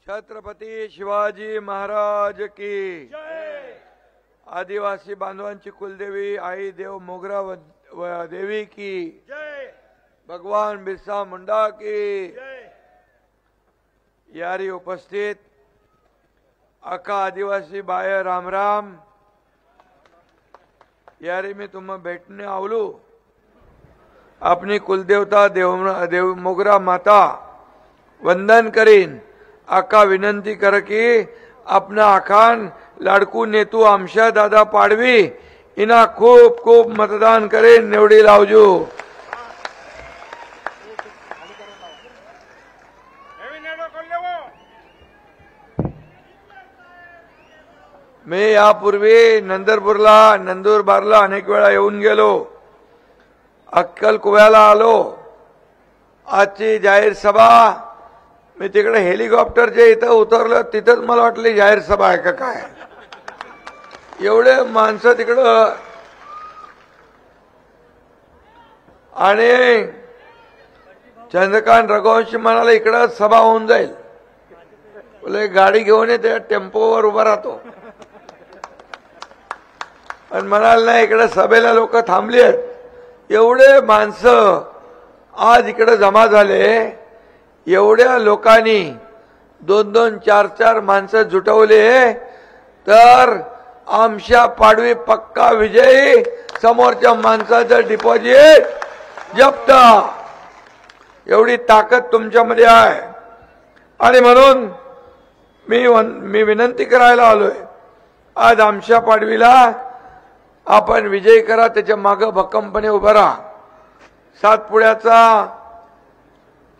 छत्रपती शिवाजी महाराज की आदिवासी बांधवांची कुलदेवी आई देव मोगरा देवी की भगवान बिरसा मुंडा की यारी उपस्थित अका आदिवासी बाय राम राम यारी मी तुम्हें भेटने आवलू अपनी कुलदेवता देव मोगरा माता वंदन करीन आका विनंती कर की अपना आखान लाडकू नेतू आमशा दादा पाडवी इना खूप खूप मतदान करे निवडी लावजो। मी यापूर्वी नंदुरबारला अनेक वेळा येऊन गेलो, अक्कलकुव्याला आलो। आजची जाहीर सभा मी तिकडे हेलिकॉप्टरच्या इथं उतरलो, तिथंच मला वाटलं जाहीर सभा आहे का काय, एवढे माणसं तिकडं। आणि चंद्रकांत रघुवंशी म्हणाला इकडं सभा होऊन जाईल, बोले गाडी घेऊन येते टेम्पोवर उभा राहतो, आणि म्हणाल नाही इकडे सभेला लोक थांबली आहेत। एवढे माणसं आज इकडे जमा झाले, एवढ्या लोकांनी 2-2, 4-4 माणसं जुटवले तर आमशा पाडवी पक्का विजयी, समोरच्या माणसाचं डिपॉझिट जप्त, एवढी ताकद तुमच्यामध्ये आहे। आणि म्हणून मी विनंती करायला आलोय, आज आमशा पाडवीला आपण विजयी करा, त्याच्या मागे भक्कमपणे उभा राहा। सातपुड्याचा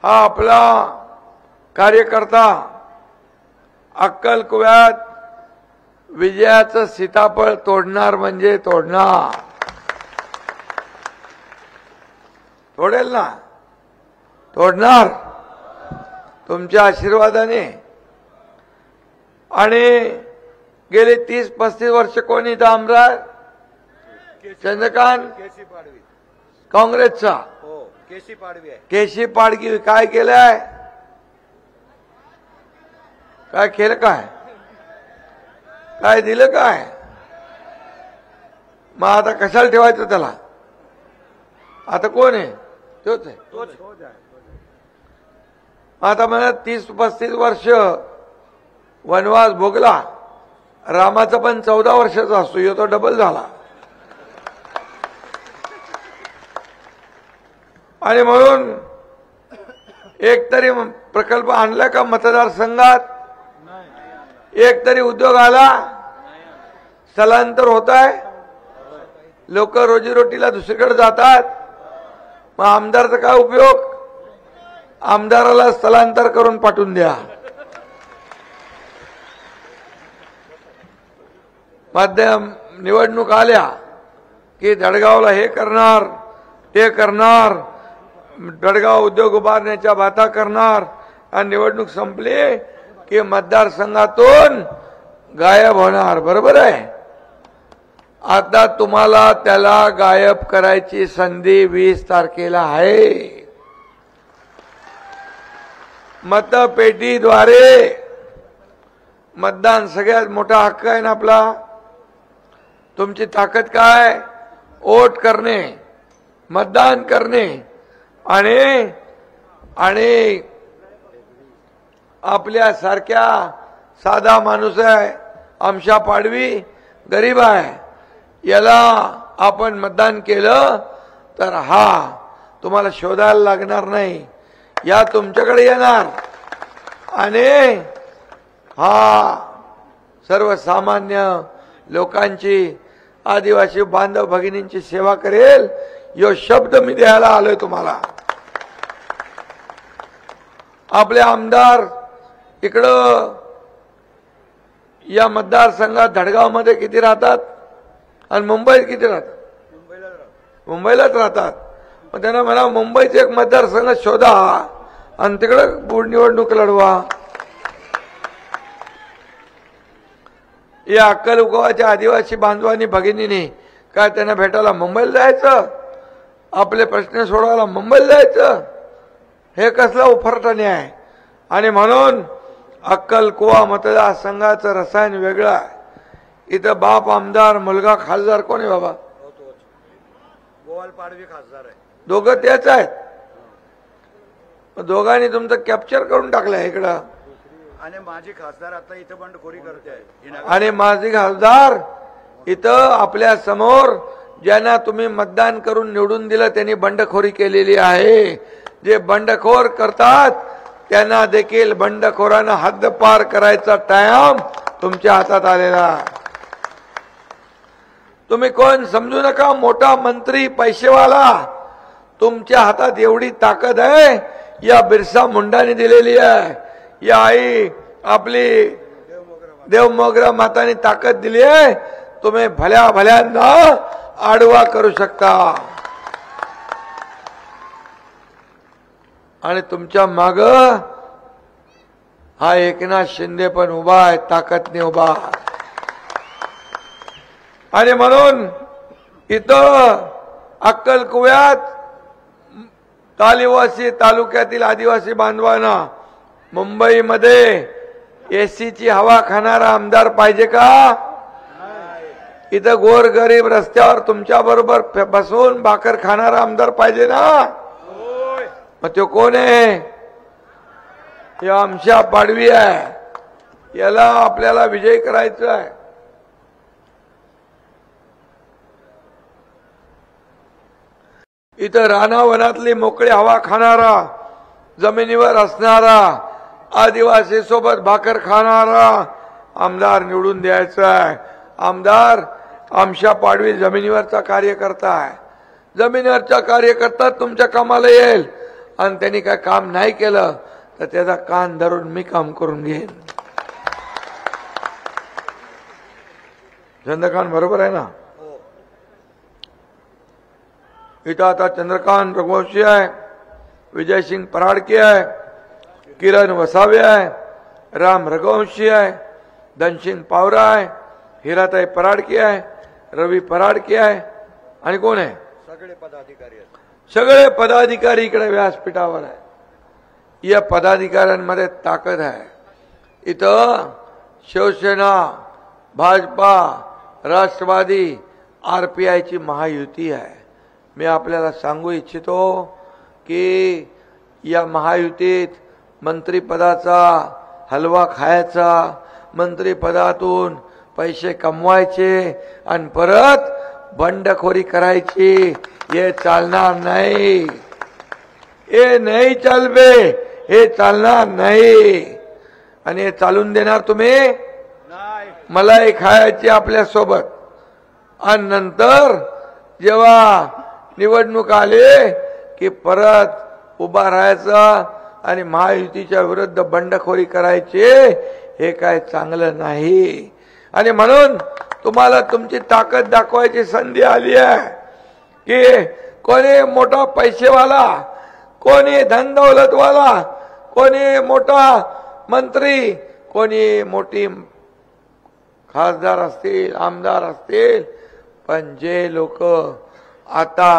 हा आपला कार्यकर्ता अक्कलकुव्यात विजयाचं सीताफळ तोडणार म्हणजे तोडणार, तोडेल ना, तोडणार तुमच्या आशीर्वादाने। आणि गेले 30-35 वर्ष कोणी इथं आमदार? चंद्रकांत काँग्रेसचा केसी पाडगी काय केलंय, काय केलं, काय दिलं, काय? मग आता कशाला ठेवायचं त्याला? आता कोण आहे? तोच आहे। आता मला 30-35 वर्ष वनवास भोगला, रामाचा पण 14 वर्षाचा असतो, यो तो डबल झाला। आणि म्हणून एक तरी प्रकल्प आणला का मतदारसंघात? एक तरी उद्योग आला? स्थलांतर होत आहे, लोक रोजीरोटीला दुसरीकडे जातात, मग आमदारचा काय उपयोग? आमदाराला स्थलांतर करून पाठवून द्या। माध्यम निवडणूक आल्या की दडगावला हे करणार ते करणार, दडगाव उद्योग उभारण्याच्या बाता करणार, आणि निवडणूक संपली की मतदारसंघातून गायब होणार। बरोबर आहे? आता तुम्हाला त्याला गायब करायची संधी 20 तारखेला आहे। मतपेटीद्वारे मतदान सगळ्यात मोठा हक्क आहे ना आपला। तुमची ताकद काय? वोट करणे, मतदान करणे, आणि आपल्या सारख्या साधा माणूस आहे, आमशा पाडवी गरीब आहे, याला आपण मतदान केलं तर हा तुम्हाला शोधायला लागणार नाही, या तुमच्याकडे येणार आणि हा सर्वसामान्य लोकांची, आदिवासी बांधव भगिनींची सेवा करेल, यो शब्द मी द्यायला आलोय तुम्हाला। आपले आमदार इकडं या मतदारसंघात धडगावमध्ये किती राहतात आणि मुंबईत किती राहतात? मुंबईलाच राहतात। मग त्यांना म्हणा मुंबईचे एक मतदारसंघ शोधा आणि तिकडे निवडणूक लढवा। या अक्कलकुवाच्या आदिवासी बांधवांनी भगिनींनी काय त्यांना भेटायला मुंबईला जायचं? आपले प्रश्न सोडवायला मुंबईला जायचं, हे कसला उफरटाने आहे. आणि म्हणून अक्कलकुवा मतदारसंघाचं रसायन वेगळं आहे. इथं बाप आमदार, मुलगा खासदार कोण आहे बाबा? गोवाल पाडवी खासदार आहे. दोघं तेच आहेत. दोघांनी तुमचं कॅप्चर करून टाकलं इकडं. आणि माझी खासदार आता इथं बंडखोरी करते आहे. आणि माझी खासदार इथं आपल्या समोर ज्यांना तुम्ही मतदान करून निवडून दिलं त्यांनी बंडखोरी केलेली आहे. जे बंडखोर करतात त्यांना देखील बंडखोरांना हद्द पार करायचा टाइम तुमच्या हातात आलेला. तुम्ही कोण समजू नका. मोठा मंत्री, पैसेवाला, तुमच्या हातात एवढी ताकद आहे या बिरसा मुंडाने दिलेली आहे. या आई आपली देव मोगरा माताने ताकद दिली आहे. तुम्ही भल्या भल्यांना आडवा करू शकता. आणि तुमच्या माग हा एकनाथ शिंदे पण उभा आहे, ताकदने उभा. आणि म्हणून इथं अक्कलकुव्यात तालिवासी तालुक्यातील आदिवासी बांधवांना मुंबईमध्ये एसीची हवा खाणारा आमदार पाहिजे का? इथं गोरगरीब रस्त्यावर तुमच्या बरोबर बसून भाकर खाणारा आमदार पाहिजे ना? मग तो कोण आहे? हे आमच्या पाडवी आहे. याला आपल्याला विजयी करायचं आहे. इथं रानावनातली मोकळी हवा खाणारा, जमिनीवर असणारा, आदिवासी सोबत भाकर खाणारा आमदार निवडून द्यायचा आहे. आमदार आमच्या पाडवी जमिनीवरचा कार्यकर्ता आहे. जमिनीवरचा कार्यकर्ता तुमच्या कामाला येईल. आणि त्यांनी काय काम नाही केलं तर त्याचा कान धरून मी काम करून घेईन. चंद्रकांत बरोबर आहे ना? इथं आता चंद्रकांत रघुवंशी आहे, विजयसिंग पराडके आहे, किरण वसावे आहे, राम रघुवंशी आहे, धनसिंग पावरा आहे, हिराताई पराडके आहे, रवी पराडके आहे. आणि कोण आहे? सगळे पदाधिकारी आहेत. सगळे पदाधिकारी इकडे व्यासपीठावर आहे. या पदाधिकाऱ्यांमध्ये ताकद आहे. इथं शिवसेना, भाजपा, राष्ट्रवादी, आरपीआयची महायुती आहे. मी आपल्याला सांगू इच्छितो की या महायुतीत मंत्रिपदाचा हलवा खायचा, मंत्रिपदातून पैसे कमवायचे आणि परत बंडखोरी करायची, ये चालणार नाही. हे नाही चालवे, हे चालणार नाही. आणि हे चालून देणार तुम्ही नाही. मलाई खायची आपल्या सोबत. आणि नंतर जेव्हा निवडणूक आले की परत उभा राहायचं आणि महायुतीच्या विरुद्ध बंडखोरी करायची, हे काय चांगलं नाही. आणि म्हणून तुम्हाला तुमची ताकद दाखवायची संधी आली आहे की कोणी मोठा पैसेवाला, कोणी धनदौलतवाला, कोणी मोठा मंत्री, कोणी मोठी खासदार असतील, आमदार असतील, पण जे लोक आता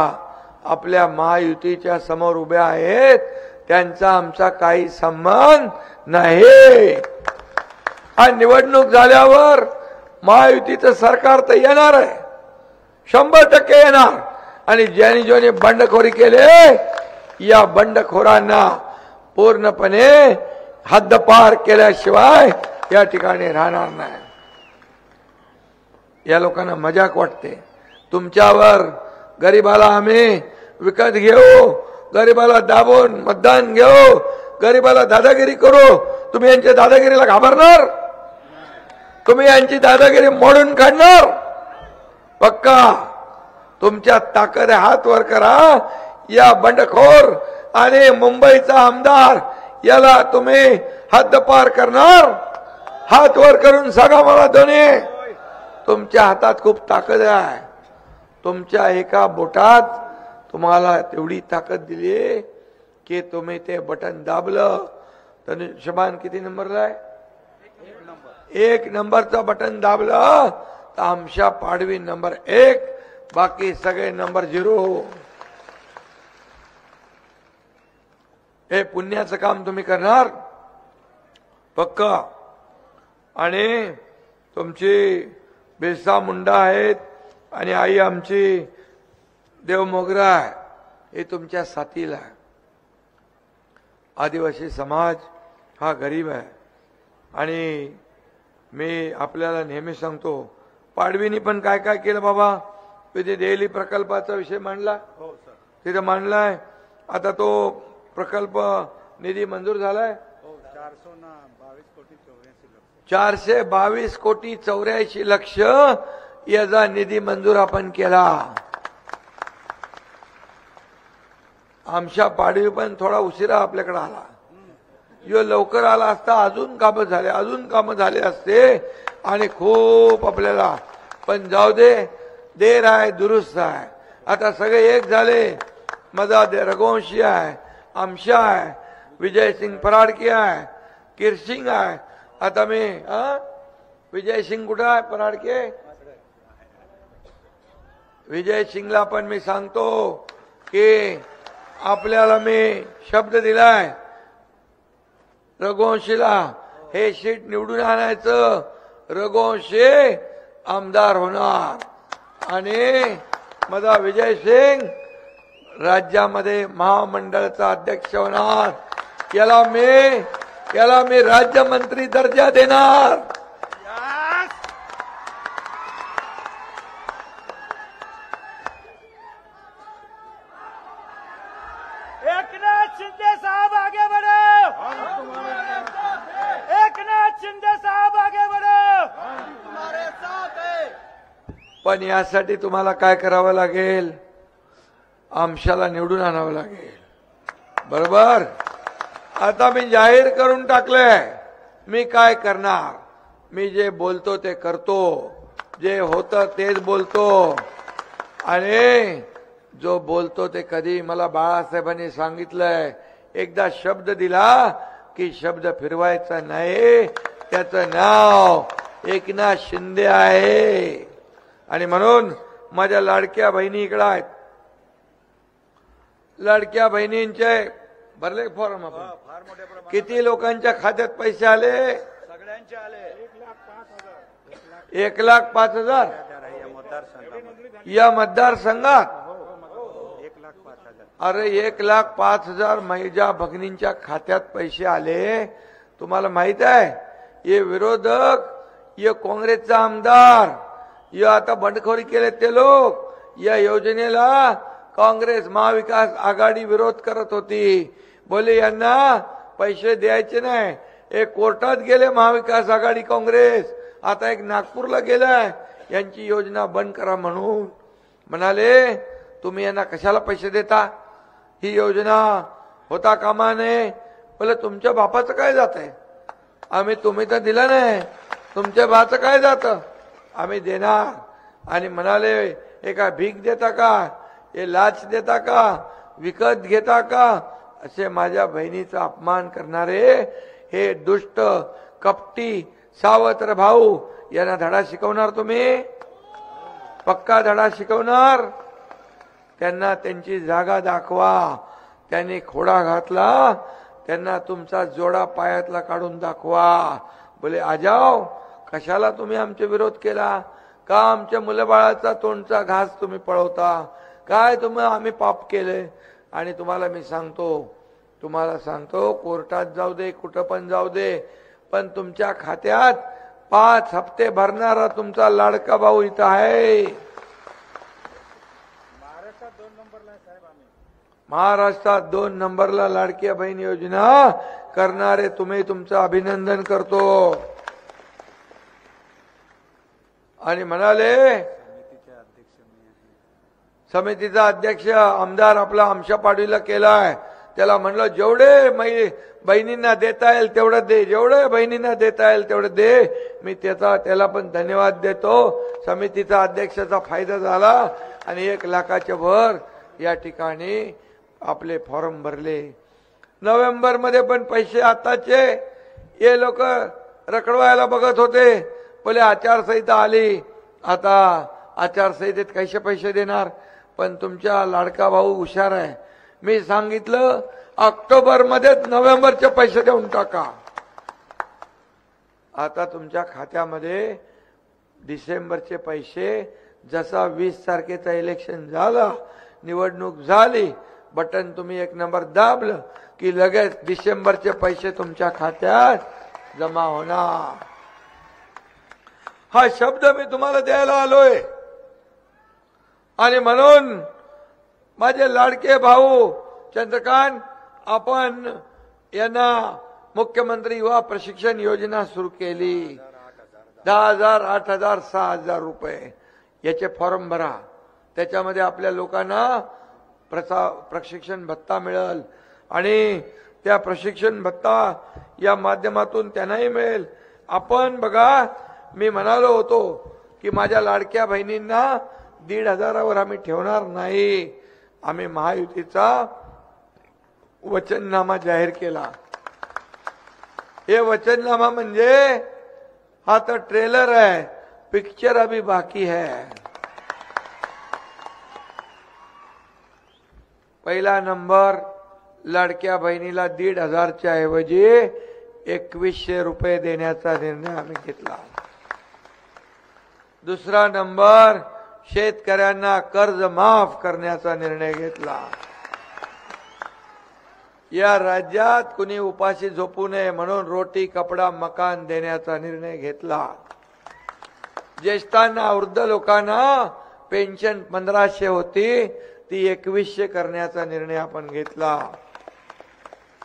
आपल्या महायुतीच्या समोर उभे आहेत त्यांचा आमचा काही संबंध नाही. आणि निवडणूक झाल्यावर महायुतीचं सरकार तर येणार आहे, 100% येणार. आणि ज्यांनी बंडखोरी केले या बंडखोरांना पूर्णपणे हद्दपार केल्याशिवाय या ठिकाणी राहणार नाही. या लोकांना मजाक वाटते. तुमच्यावर गरीबाला आम्ही विकत घेऊ, गरीबाला दाबून मतदान घेऊ, गरीबाला दादागिरी करू. तुम्ही यांच्या दादागिरीला घाबरणार? तुम्ही यांची दादागिरी मोडून काढणार? पक्का तुमच्या ताकद हात वर करा. या बंडखोर आणि मुंबईचा आमदार याला तुम्ही हद्दपार करणार? हात वर करून सांगा मला दोन्ही. तुमच्या हातात खूप ताकद आहे. तुमच्या एका बोटात तुम्हाला तेवढी ताकद दिली की तुम्ही ते बटन दाबलं तर शबान किती नंबरला आहे? 1 नंबरचा बटन दाबलं तर आमच्या पाडवी नंबर 1, बाकी सगळे नंबर 0. हे पुण्याचं काम तुम्ही करणार पक्क. आणि तुमची बिरसा मुंडा आहेत आणि आई आमची देव मोगरा आहे, हे तुमच्या साथीला आहे. आदिवासी समाज हा गरीब आहे. आणि मी आपल्याला नेहमी सांगतो, पाडवीनी पण काय काय केलं बाबा. तिथे देहली प्रकल्पाचा विषय मांडला, तिथे मांडलाय. आता तो प्रकल्प निधी मंजूर झालाय. 422 कोटी 84 लक्ष याचा निधी मंजूर आपण केला. आमच्या पाडवी पण थोडा उशिरा आपल्याकडे आला. यो लवकर आला असता अजून कामं झाले असते आणि खूप आपल्याला. पण जाऊ दे, देर आहे दुरुस्त आहे. आता सगळे एक झाले. माझा रघुवंशी आहे, आमशा आहे, विजयसिंग फराडके आहे, किरसिंग आहे. आता मी विजयसिंग कुठं आहे? फराडके विजयसिंगला पण मी सांगतो की आपल्याला मी शब्द दिलाय, रघुवंशीला हे सीट निवडून आणायचं. रघुवंशी आमदार होणार आणि माझा विजयसिंग राज्यामध्ये महामंडळाचा अध्यक्ष होणार. याला मी राज्यमंत्री दर्जा देणार. एकनाथ शिंदे साहब आगे बढ़ो. एकनाथ शिंदे साहब आगे बढ़ो. तुम्हारे साथ है. पण यासाठी तुम्हाला काय करावं लागेल? आमशाला निवडून आणावं लागेल. बरोबर. आता मी जाहीर करून टाकलंय, मी काय करणार. मी जे बोलतो ते करतो, जे होतं तेच बोलतो. आणि जो बोलतो ते कधी मला बाळासाहेबांनी सांगितलंय, एकदा शब्द दिला की शब्द फिरवायचा नाही. त्याचं नाव एकनाथ शिंदे आहे. आणि म्हणून माझ्या लाडक्या बहिणी इकडे आहेत. लाडक्या बहिणींचे भरले फॉर्म आपण. फार मोठ्या प्रमाणात किती लोकांच्या खात्यात पैसे आले? सगळ्यांचे आले. 1,05,000 या मतदारसंघामध्ये या मतदारसंघात. 1,05,000. अरे 1,05,000 महिला भगिनींच्या खात्यात पैसे आले. तुम्हाला माहित आहे, ये विरोधक, ये काँग्रेसचा आमदार, ये आता बंडखोरी केले ते लोक. या योजनेला काँग्रेस महाविकास आघाडी विरोध करत होती. बोले यांना पैसे द्यायचे नाही. एक कोर्टात गेले महाविकास आघाडी काँग्रेस. आता एक नागपूरला गेलाय, यांची योजना बंद करा म्हणून. म्हणाले तुम्ही यांना कशाला पैसे देता, ही योजना होता कामा नये. बोले तुमच्या बापाचं काय जात आहे? तुम्ही तर दिलं नाही, तुमच्या बाचं काय जातं? आम्ही देणार. आणि म्हणाले हे काय भीक देता का, हे लाच देता का, विकत घेता का? असे माझ्या बहिणीचा अपमान करणारे हे दुष्ट कपटी सावत्र भाऊ यांना धडा शिकवणार तुम्ही? पक्का धडा शिकवणार. त्यांना त्यांची जागा दाखवा. त्यांनी खोडा घातला, त्यांना तुमचा जोडा पायातला काढून दाखवा. बोले आजाव, कशाला तुम्ही आमचे विरोध केला? का आमच्या मुलबाळाचा तोंडचा घास तुम्ही पळवता? काय आम्ही पाप केले? आणि तुम्हाला मी सांगतो, कोर्टात जाऊ दे, कुठं पण जाऊ दे, पण तुमच्या खात्यात 5 हप्ते भरणारा तुमचा लाडका भाऊ इथं आहे. महाराष्ट्रात 2 नंबरला लाडक्या बहीण योजना करणारे तुम्ही, तुमचं अभिनंदन करतो. आणि म्हणाले समितीचा अध्यक्ष आमदार आपला आमशा पाडवीला केलाय. त्याला म्हणलं जेवढे बहिणींना देता येईल तेवढं दे, जेवढे बहिणींना देता येईल तेवढं दे. मी त्याला पण धन्यवाद देतो. समितीचा अध्यक्षाचा फायदा झाला आणि 1 लाखाच्या वर या ठिकाणी आपले फॉर्म भरले. नोव्हेंबर मध्ये पण पैसे आताचे हे लोक रखडवायला बघत होते. बोले आचारसंहिता आली, आता आचारसंहितेत कसे पैसे देणार? पण तुमचा लाडका भाऊ हुशार आहे. मी सांगितलं ऑक्टोबर मध्येच नोव्हेंबरचे पैसे देऊन टाका. आता तुमच्या खात्यामध्ये डिसेंबरचे पैसे जसा 20 तारखेचा इलेक्शन झाला, निवडणूक झाली, बटन तुम्ही 1 नंबर दाबलं की लगेच डिसेंबरचे पैसे तुमच्या खात्यात जमा होणार. हा शब्द मी तुम्हाला द्यायला आलोय. आणि म्हणून माझे लाडके भाऊ चंद्रकांत, आपण यांना मुख्यमंत्री युवा प्रशिक्षण योजना सुरू केली. 10,000, 8,000, 6,000 रुपये याचे फॉर्म भरा. त्याच्यामध्ये आपल्या लोकांना प्रशिक्षण भत्ता मिळेल आणि त्या प्रशिक्षण भत्ता या माध्यमातून त्यांनाही मिळेल. आपण बघा, मी म्हणालो होतो की माझ्या लाडक्या बहिणींना 1,500वर आम्ही ठेवणार नाही. आम्ही महायुतीचा वचननामा जाहीर केला. हे वचननामा म्हणजे हा तर ट्रेलर है, पिक्चर अभी बाकी है. पहिला नंबर, लाडक्या बहिणीला 1,500च्या ऐवजी 2,100 रुपये देण्याचा निर्णय आम्ही घेतला. दुसरा नंबर, शेतकऱ्यांना कर्ज माफ करण्याचा निर्णय घेतला. या राज्यात कुणी उपाशी झोपू नये म्हणून रोटी, कपडा, मकान देण्याचा निर्णय घेतला. ज्येष्ठांना, वृद्ध लोकांना पेन्शन 1,500 होती, ती 2,100 करण्याचा निर्णय आपण घेतला.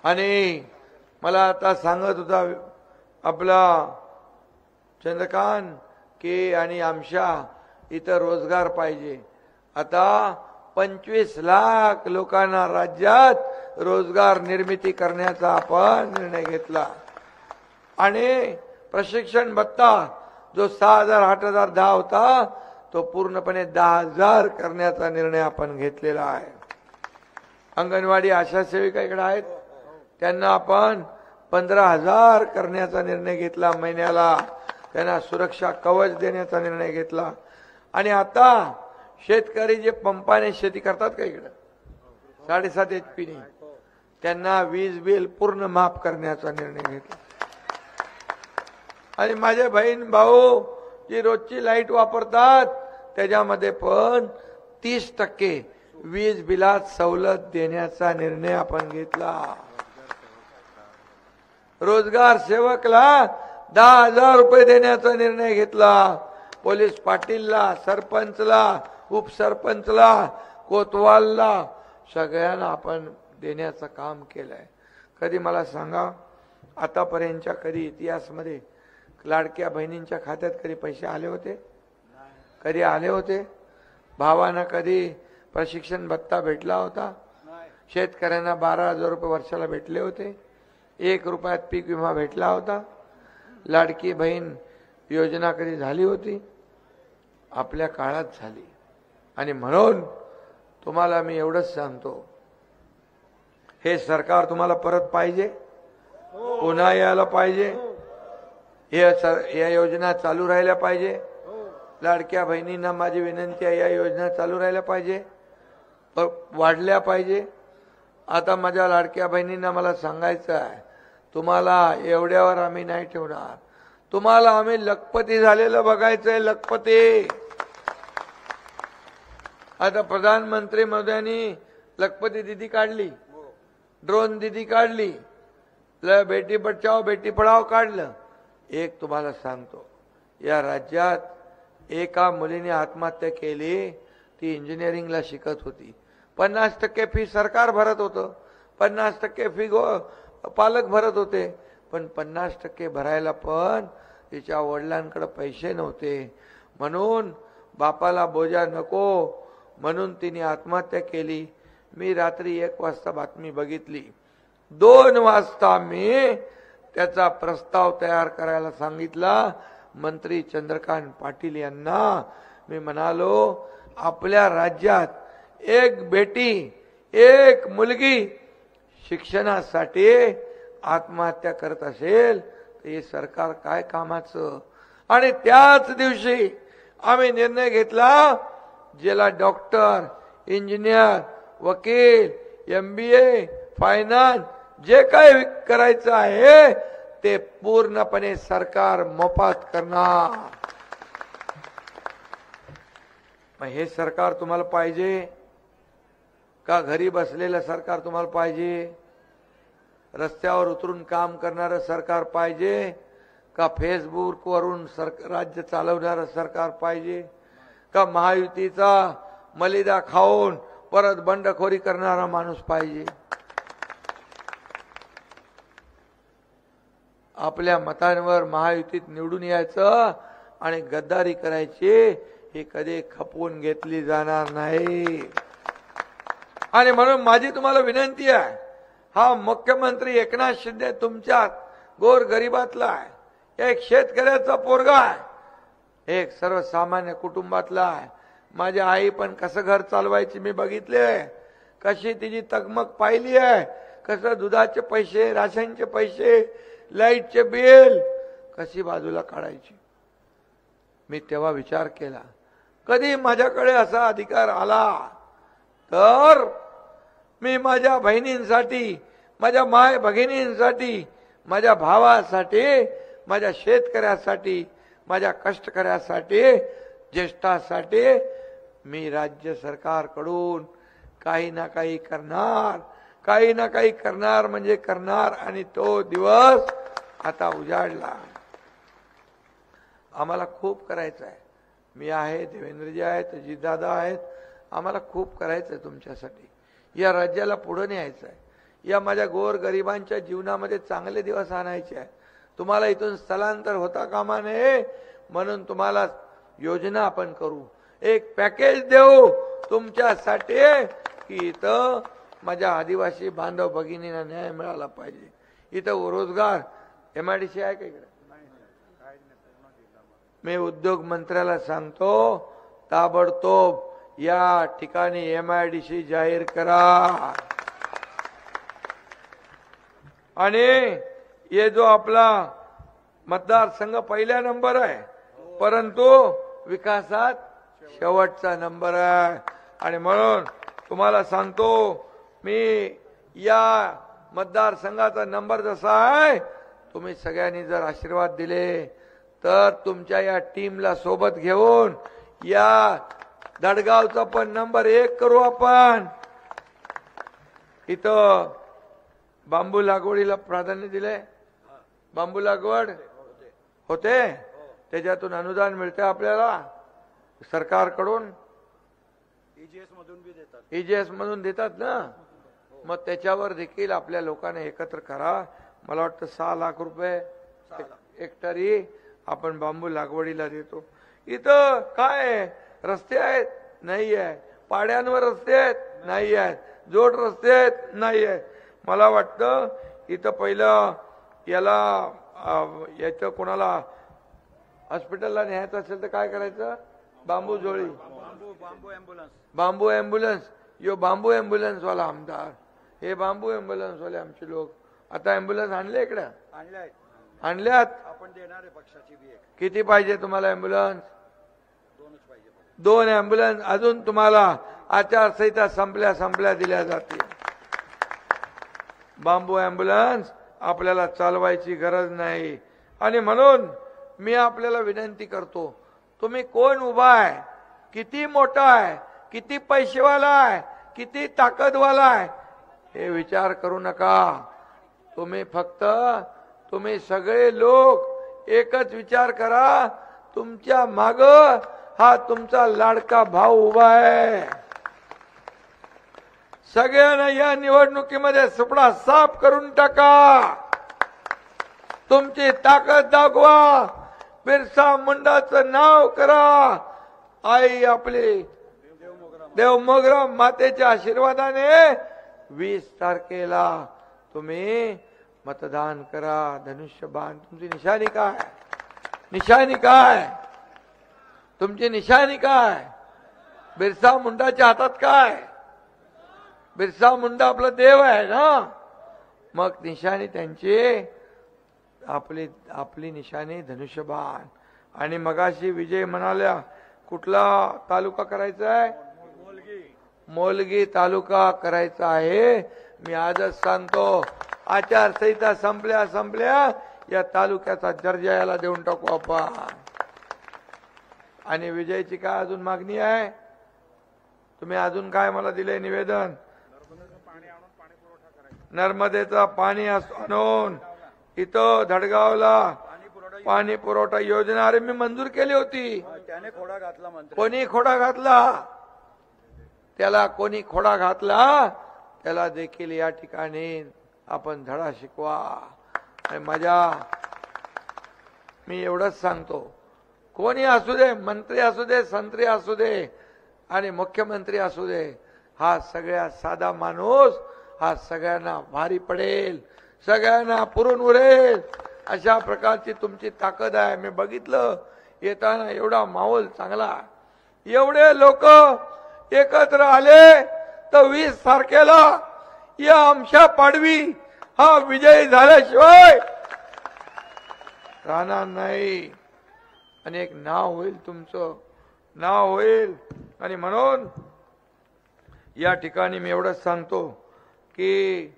आणि मला आता सांगत होता आपला चंद्रकांत की आणि आमच्या इथं रोजगार पाहिजे. आता 25 लाख लोकांना राज्यात रोजगार निर्मिती करण्याचा आपण निर्णय घेतला. आणि प्रशिक्षण भत्ता जो 6,000, 8,000, 10 होता, तो पूर्णपणे 10,000 करण्याचा निर्णय आपण घेतलेला आहे. अंगणवाडी आशा सेविका इकडे आहेत, त्यांना आपण 15,000 करण्याचा निर्णय घेतला महिन्याला. त्यांना सुरक्षा कवच देण्याचा निर्णय घेतला. आणि आता शेतकरी जे पंपाने शेती करतात का इकडे 7.5 HP ने, त्यांना वीज बिल पूर्ण माफ करण्याचा निर्णय घेतला. आणि माझे बहीण भाऊ जी रोजची लाईट वापरतात त्याच्यामध्ये पण 30% वीज बिलात सवलत देण्याचा निर्णय आपण घेतला. रोजगार सेवकला 10,000 रुपये देण्याचा निर्णय घेतला. पोलीस पाटीलला, सरपंचला, उपसरपंचला, कोतवालला सगळ्यांना आपण देण्याचं काम केलंय. कधी मला सांगा, आतापर्यंतच्या कधी इतिहासामध्ये लाडक्या बहिणींच्या खात्यात कधी पैसे आले होते? कधी आले होते? भावांना कधी प्रशिक्षण भत्ता भेटला होता? शेतकऱ्यांना 12,000 रुपये वर्षाला भेटले होते? 1 रुपयात पीक विमा भेटला होता? लाडकी बहीण योजना कधी झाली होती? आपल्या काळात झाली. आणि म्हणून तुम्हाला मी एवढंच सांगतो, हे सरकार तुम्हाला परत पाहिजे, पुन्हा यायला पाहिजे. या योजना चालू राहिल्या पाहिजे. लाडक्या बहिणींना माझी विनंती आहे, या योजना चालू राहिल्या पाहिजे, वाढल्या पाहिजे. आता माझ्या लाडक्या बहिणींना मला सांगायचं आहे, तुम्हाला एवढ्यावर आम्ही नाही ठेवणार. तुम्हाला आम्ही लखपती झालेलं बघायचंय, लखपती. आता प्रधानमंत्री महोदयांनी लखपती दिदी काढली, ड्रोन दिदी काढली, बेटी बचाओ बेटी पढाओ काढलं. एक तुम्हाला सांगतो, या राज्यात एका मुलीने आत्महत्या केली, ती इंजिनिअरिंगला शिकत होती. 50% फी सरकार भरत होतं, 50% फी पालक भरत होते, पण 50% भरायला पण तिच्या वडिलांकडे पैसे नव्हते. म्हणून बापाला बोजा नको म्हणून तिने आत्महत्या केली. मी रात्री 1 वाजता बातमी बघितली. 2 वाजता मी त्याचा प्रस्ताव तयार करायला सांगितला मंत्री चंद्रकांत पाटील यांना. मी म्हणालो, आपल्या राज्यात एक बेटी, एक मुलगी शिक्षणासाठी आत्महत्या करत असेल तर हे सरकार काय कामाचं. आणि त्याच दिवशी आम्ही निर्णय घेतला, ज्याला डॉक्टर, इंजिनियर, वकील, MBA, फायनान्स जे काही करायचं आहे ते पूर्णपणे सरकार मोफत करणार. मग हे सरकार तुम्हाला पाहिजे का? घरी बसलेलं सरकार तुम्हाला पाहिजे? रस्त्यावर उतरून काम करणारं सरकार पाहिजे का? फेसबुक वरून राज्य चालवणारं सरकार पाहिजे का? महायुतीचा मलिदा खाऊन परत बंडखोरी करणारा माणूस पाहिजे? आपल्या मतांवर महायुतीत निवडून यायचं आणि गद्दारी करायची ही कधी खपवून घेतली जाणार नाही. आणि म्हणून माझी तुम्हाला विनंती आहे, हा मुख्यमंत्री एकनाथ शिंदे तुमच्या गोर गरिबातला आहे, एक शेतकऱ्याचा पोरगा आहे, एक सर्वसामान्य कुटुंबातला आहे. माझी आई पण कसं घर चालवायची मी बघितले, कशी तिची तगमग पाहिली आहे, कसं दुधाचे पैसे, राशनचे पैसे, लाईटचे बिल कशी बाजूला काढायची. मी तेव्हा विचार केला, कधी माझ्याकडे असा अधिकार आला तर मी माझ्या बहिणींसाठी, माझ्या माय भगिनींसाठी, माझ्या भावासाठी, माझ्या शेतकऱ्यासाठी, माझ्या कष्टकऱ्यासाठी, ज्येष्ठासाठी मी राज्य सरकारकडून काही ना काही करणार, काही ना काही करणार म्हणजे करणार. आणि तो दिवस आता उजाडला. आम्हाला खूप करायचं आहे. मी आहे, देवेंद्रजी आहेत, अजितदादा आहेत. आम्हाला खूप करायचं आहे तुमच्यासाठी. या राज्याला पुढे न्यायचं आहे. या माझ्या गोर गरिबांच्या जीवनामध्ये चांगले दिवस आणायचे आहे. तुम्हाला इथून स्थलांतर होता कामा नये म्हणून तुम्हाला योजना आपण करू, एक पॅकेज देऊ तुमच्यासाठी की इथं माझ्या आदिवासी बांधव भगिनींना न्याय मिळाला पाहिजे. इथं रोजगार MIDC आहे का इकडे? मी उद्योग मंत्र्याला सांगतो, ताबडतोब या ठिकाणी MIDC जाहीर करा. आणि ये जो आपला मतदारसंघ पहिला नंबर आहे, परंतु विकासात शेवटचा नंबर आहे. आणि म्हणून तुम्हाला सांगतो, मी या मतदारसंघाचा नंबर जसा आहे, तुम्ही सगळ्यांनी जर आशीर्वाद दिले तर तुमच्या या टीमला सोबत घेऊन या दडगावचा पण नंबर 1 करू आपण. इथं बांबू लागवडीला प्राधान्य दिले. बांबू लागवड होते, त्याच्यातून अनुदान मिळते आपल्याला सरकारकडून. EGS मधून देतात ना. मग त्याच्यावर देखील आपल्या लोकांना एकत्र करा. मला वाटतं 6 लाख रुपये हेक्टरी आपण बांबू लागवडीला देतो. इथं काय रस्ते आहेत? नाही आहे. पाड्यांवर रस्ते आहेत? नाही आहेत. जोड रस्ते आहेत? नाही आहेत. मला वाटतं इथं पहिलं याचं कोणाला हॉस्पिटलला न्यायचं असेल तर काय करायचं? बांबू जोळी, बांबू ॲम्ब्युलन्स. यो बांबू ॲम्ब्युलन्स वाला आमदार, हे बांबू ॲम्ब्युलन्स वाले आमचे लोक. आता ॲम्ब्युलन्स आणले इकडे? आणल्यात. आपण देणार आहे पक्षाची बी. किती पाहिजे तुम्हाला ॲम्ब्युलन्स? 2 ॲम्ब्युलन्स अजून तुम्हाला आचारसंहिता संपल्या दिल्या जातील. बांबू ॲम्ब्युलन्स आपल्याला चालवायची गरज नाही. आणि म्हणून मी आपल्याला विनंती करतो, तुम्ही कोण उभा आहे, किती मोठा आहे, किती पैसेवाला आहे, किती ताकदवाला आहे, हे विचार करू नका. तुम्ही सगळे लोक एकच विचार करा, तुमच्या माग हा तुमचा लाडका भाऊ उभा आहे. सगळ्यांना या निवडणुकीमध्ये सुपडा साफ करून टाका. तुमची ताकद दाखवा. बिरसा मुंडाचं नाव करा. आई आपली देव मोगरा मातेच्या आशीर्वादाने 20 तारखेला तुम्ही मतदान करा. धनुष्यबाण तुमची निशाणी काय? निशाणी काय? तुमची निशाणी काय? बिरसा मुंडाच्या हातात काय? बिरसा मुंडा आपला देव आहे ना. मग निशाणी त्यांची आपली निशाणी धनुष्यबाण. आणि मगाशी विजय म्हणाल्या, कुठला तालुका करायचा आहे? मोलगी तालुका करायचा आहे. मी आजच सांगतो, आचारसंहिता संपल्या या तालुक्याचा दर्जा याला देऊन टाकू आपण. आणि विजयची काय अजून मागणी आहे? तुम्ही अजून काय मला दिले निवेदन? नर्मदेचा पाणी आणून इथं धडगावला पाणी पुरवठा योजना अरे मी मंजूर केली होती. त्याने खोडा घातला मंत्री. कोणी खोडा घातला? त्याला कोणी खोडा घातला त्याला देखील या ठिकाणी आपण धडा शिकवा. आणि मी एवढंच सांगतो, कोणी असू दे, मंत्री असू दे, संत्री असू दे आणि मुख्यमंत्री असू दे, हा सगळ्यात साधा माणूस हा सगळ्यांना भारी पडेल, सगळ्यांना पुरून उरेल अशा प्रकारची तुमची ताकद आहे. मी बघितलं येताना एवढा माहोल चांगला, एवढे लोक एकत्र आले तर 20 तारखेला या आमच्या पाडवी हा विजय झाल्याशिवाय राहणार नाही. आणि एक नाव होईल, तुमचं नाव होईल. आणि म्हणून या ठिकाणी मी एवढंच सांगतो की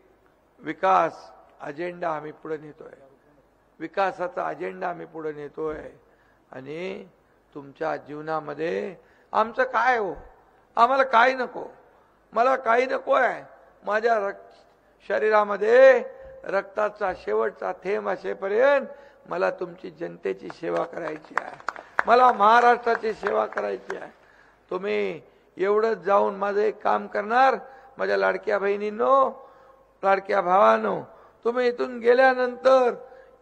विकास अजेंडा आम्ही पुढे नेतोय, विकासाचा अजेंडा आम्ही पुढे नेतोय. आणि तुमच्या जीवनामध्ये आमचं काय हो, आम्हाला काही नको, मला काही नको आहे. माझ्या शरीरामध्ये रक्ताचा शेवटचा थेंब असेपर्यंत मला तुमची जनतेची सेवा करायची आहे, मला महाराष्ट्राची सेवा करायची आहे. तुम्ही एवढंच जाऊन माझं एक काम करणार. माझ्या लाडक्या बहिणींनो, लाडक्या भावांनो, तुम्ही इथून गेल्यानंतर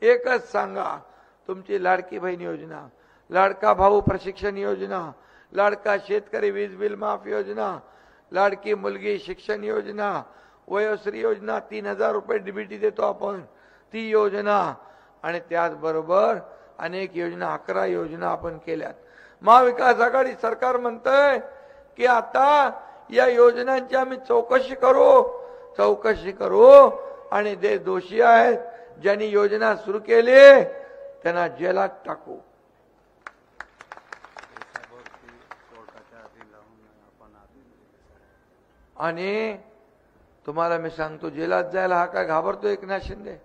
एकच सांगा, तुमची लाडकी बहीण योजना, लाडका भाऊ प्रशिक्षण योजना, लाडका शेतकरी वीज बिल माफ योजना, लाडकी मुलगी शिक्षण योजना, वयोश्री योजना, 3000 रुपये डीबीटी देतो आपण, ती योजना. आणि त्याचबरोबर अनेक योजना, 11 योजना आपण केल्यात. महाविकास आघाडी सरकार म्हणतंय की आता या योजनांची आम्ही चौकशी करू आणि जे दोषी आहेत, ज्यांनी योजना सुरू केली त्यांना जेलात टाकू. आणि तुम्हाला मी सांगतो, जेलात जायला हा काय घाबरतो एकनाथ शिंदे?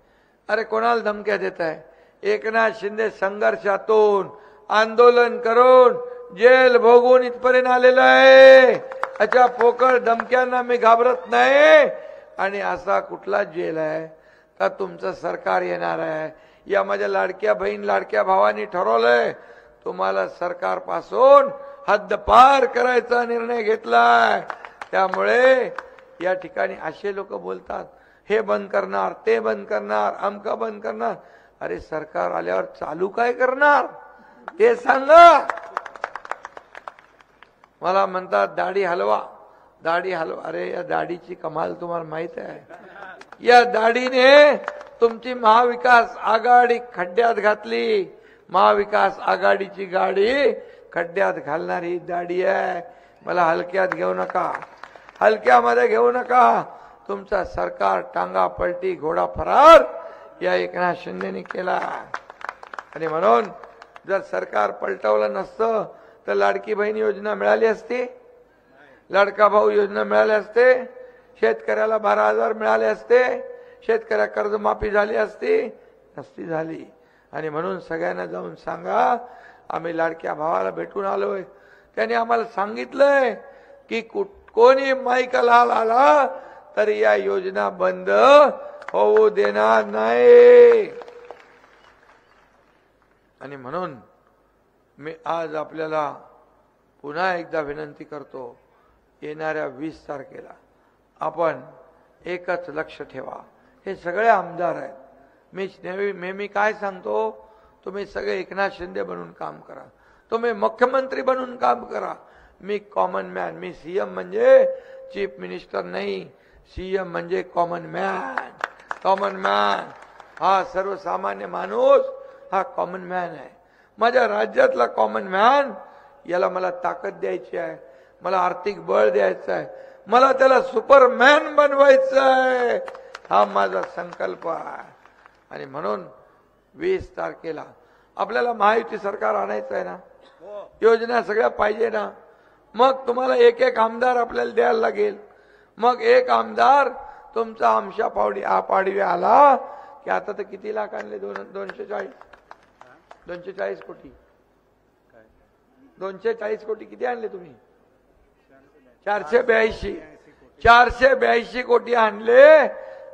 अरे कोणाला धमक्या देत आहे? एकनाथ शिंदे संघर्षातून आंदोलन करून जेल भोगून इथपर्यंत आलेला आहे. अशा पोकळ धमक्यांना मी घाबरत नाही. आणि असा कुठला जेल आहे का तुमचं सरकार येणार आहे? या माझ्या लाडक्या बहीण लाडक्या भावांनी ठरवलंय, तुम्हाला सरकारपासून हद्दपार करायचा निर्णय घेतलाय. त्यामुळे या ठिकाणी असे लोक बोलतात, हे बंद करणार, ते बंद करणार, अमका बंद करणार. अरे सरकार आल्यावर चालू काय करणार ते सांगा. मला म्हणतात दाढी हलवा, दाढी हलवा. अरे या दाढीची कमाल तुम्हाला माहित आहे? या दाढीने तुमची महाविकास आघाडी खड्ड्यात घातली. महाविकास आघाडीची गाडी खड्ड्यात घालणारी दाढी आहे. मला हलक्यात घेऊ नका, हलक्यामध्ये घेऊ नका. तुमचा सरकार टांगा पलटी घोडा फरार या एकनाथ शिंदेने केला. आणि म्हणून जर सरकार पलटवलं नसतं तर लाडकी बहीण योजना मिळाली असती, लाडका भाऊ योजना मिळाली असते, शेतकऱ्याला 12,000 मिळाले असते, शेतकऱ्या कर्जमाफी झाली असती, नसती झाली. आणि म्हणून सगळ्यांना जाऊन सांगा, आम्ही लाडक्या भावाला भेटून आलोय. त्याने आम्हाला सांगितलंय की कोणी माईकला आला तरी या योजना बंद होऊ देणार नाही. आणि म्हणून मी आज आपल्याला पुन्हा एकदा विनंती करतो, येणाऱ्या 20 तारखेला आपण एकच लक्ष ठेवा. हे सगळे आमदार आहेत. मी नेहमी काय सांगतो, तुम्ही सगळे एकनाथ शिंदे बनून काम करा, तुम्ही मुख्यमंत्री बनून काम करा. मी कॉमन मॅन, मी सीएम म्हणजे चीफ मिनिस्टर नाही, सीएम म्हणजे कॉमन मॅन. कॉमन मॅन हा सर्वसामान्य माणूस, हा कॉमन मॅन आहे. माझ्या राज्यातला कॉमन मॅन, याला मला ताकद द्यायची आहे, मला आर्थिक बळ द्यायचं आहे, मला त्याला सुपरमॅन बनवायचं आहे. हा माझा संकल्प आहे. आणि म्हणून 20 तारखेला आपल्याला महायुती सरकार आणायचं आहे ना, योजना सगळ्या पाहिजे ना. मग तुम्हाला एक एक आमदार आपल्याला द्यायला लागेल. मग एक आमदार तुमचा आमच्या पाडवी आला की आता तर किती लाख आणले 240 कोटी 240 कोटी किती आणले तुम्ही 482 कोटी आणले.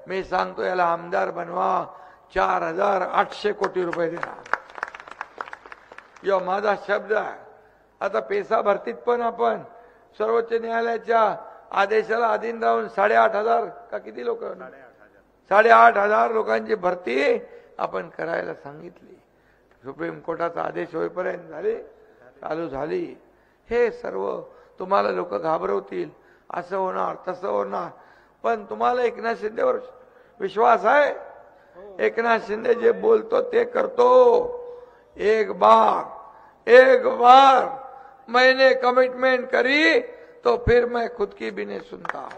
मी सांगतो याला आमदार बनवा 4800 कोटी रुपये देणार. यो माझा शब्द आहे. आता पैसा भरतीत पण आपण सर्वोच्च न्यायालयाच्या आदेशाला अधीन राहून 8,500 का किती लोक 8,500 लोकांची भरती आपण करायला सांगितली. सुप्रीम कोर्टाचा आदेश होईपर्यंत चालू झाली. हे सर्व तुम्हाला लोक घाबरवतील, असं होणार तसं होणार, पण तुम्हाला एकनाथ शिंदेवर विश्वास आहे. एकनाथ शिंदे जे बोलतो ते करतो. एक बार मैंने कमिटमेंट करी तो फिर मैं खुद की भी नहीं सुनता.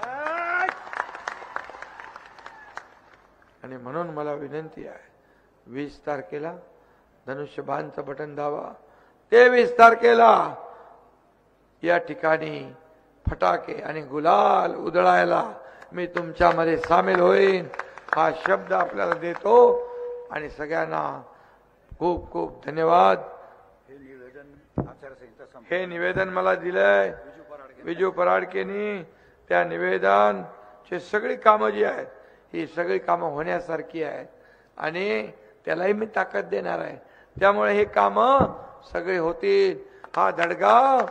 आणि म्हणून मला विनंती आहे 20 तारखेला धनुष्यबाणचं बटन दाबा. 23 तारखेला या ठिकाणी फटाके आणि गुलाल उधळायला मी तुमच्यामध्ये सामील होईन हा शब्द आपल्याला देतो. आणि सगळ्यांना खूप खूप धन्यवाद. हे निवेदन मला दिलंय विजू पराडकेनी. त्या निवेदनची सगळी कामं जी आहेत ही सगळी कामं होण्यासारखी आहेत आणि त्यालाही मी ताकद देणार आहे. त्यामुळे हे कामं सगळे होतील. हा धडगाव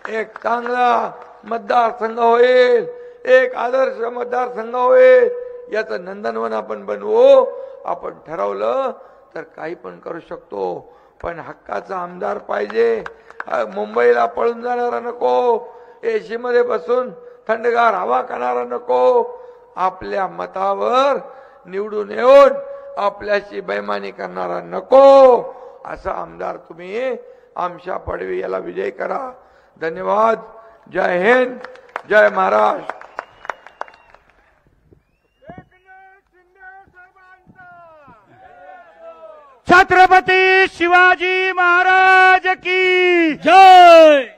एक चांगला मतदारसंघ होईल, एक आदर्श मतदारसंघ होईल. याचं नंदनवन आपण बनवू. आपण ठरवलं तर काही पण करू शकतो, पण हक्काचा आमदार पाहिजे. मुंबईला पळून जाणारा नको, एसी मध्ये बसून थंडगार हवा खाणारा नको. आपल्या मतावर निवडून येऊन आपल्याशी बेईमानी करणारा नको. असा आमदार तुम्ही आमच्या पडवी याला विजय करा. धन्यवाद. जय हिंद, जय महाराष्ट्र. छत्रपती शिवाजी महाराज की जय.